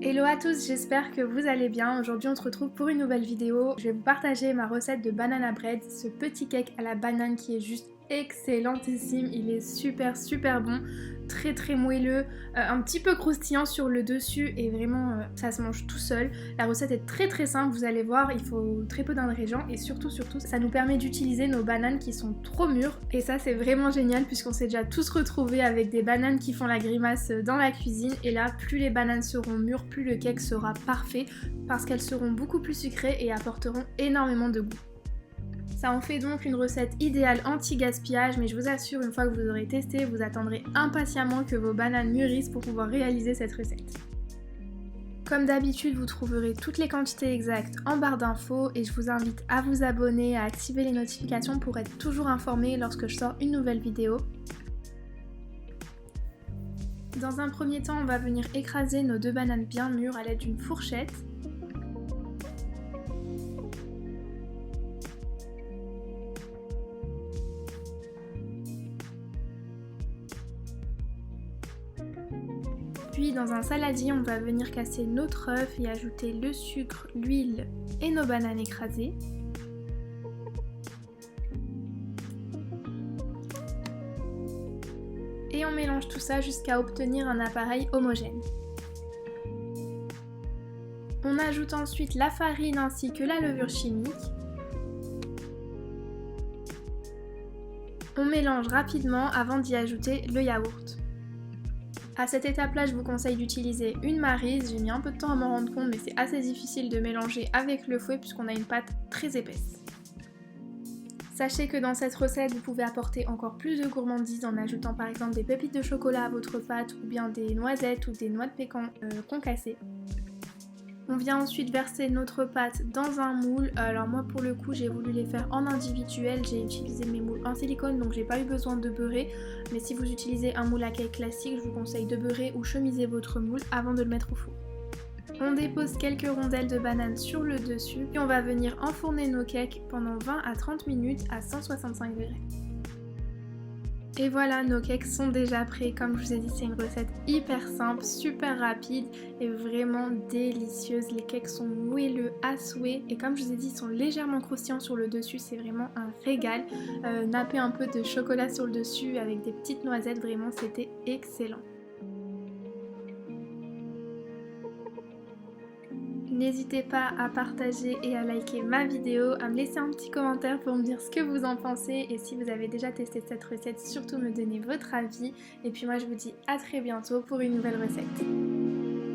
Hello à tous, j'espère que vous allez bien. Aujourd'hui on se retrouve pour une nouvelle vidéo. Je vais vous partager ma recette de banana bread, ce petit cake à la banane qui est juste excellentissime. Il est super bon, très moelleux, un petit peu croustillant sur le dessus et vraiment ça se mange tout seul. La recette est très simple, vous allez voir, il faut très peu d'ingrédients et surtout ça nous permet d'utiliser nos bananes qui sont trop mûres et ça c'est vraiment génial puisqu'on s'est déjà tous retrouvés avec des bananes qui font la grimace dans la cuisine et là plus les bananes seront mûres, plus le cake sera parfait parce qu'elles seront beaucoup plus sucrées et apporteront énormément de goût. Ça en fait donc une recette idéale anti-gaspillage, mais je vous assure, une fois que vous aurez testé, vous attendrez impatiemment que vos bananes mûrissent pour pouvoir réaliser cette recette. Comme d'habitude, vous trouverez toutes les quantités exactes en barre d'infos et je vous invite à vous abonner, à activer les notifications pour être toujours informé lorsque je sors une nouvelle vidéo. Dans un premier temps, on va venir écraser nos 2 bananes bien mûres à l'aide d'une fourchette. Puis dans un saladier, on va venir casser notre œuf et ajouter le sucre, l'huile et nos bananes écrasées. Et on mélange tout ça jusqu'à obtenir un appareil homogène. On ajoute ensuite la farine ainsi que la levure chimique. On mélange rapidement avant d'y ajouter le yaourt. À cette étape-là, je vous conseille d'utiliser une maryse. J'ai mis un peu de temps à m'en rendre compte, mais c'est assez difficile de mélanger avec le fouet puisqu'on a une pâte très épaisse. Sachez que dans cette recette, vous pouvez apporter encore plus de gourmandise en ajoutant par exemple des pépites de chocolat à votre pâte ou bien des noisettes ou des noix de pécan concassées. On vient ensuite verser notre pâte dans un moule. Alors moi pour le coup j'ai voulu les faire en individuel, j'ai utilisé mes moules en silicone donc j'ai pas eu besoin de beurrer. Mais si vous utilisez un moule à cake classique, je vous conseille de beurrer ou chemiser votre moule avant de le mettre au four. On dépose quelques rondelles de banane sur le dessus et on va venir enfourner nos cakes pendant 20 à 30 minutes à 165 degrés. Et voilà, nos cakes sont déjà prêts. Comme je vous ai dit, c'est une recette hyper simple, super rapide et vraiment délicieuse. Les cakes sont moelleux à souhait et comme je vous ai dit, ils sont légèrement croustillants sur le dessus. C'est vraiment un régal. Napper un peu de chocolat sur le dessus avec des petites noisettes, vraiment c'était excellent. N'hésitez pas à partager et à liker ma vidéo, à me laisser un petit commentaire pour me dire ce que vous en pensez et si vous avez déjà testé cette recette, surtout me donner votre avis. Et puis moi je vous dis à très bientôt pour une nouvelle recette.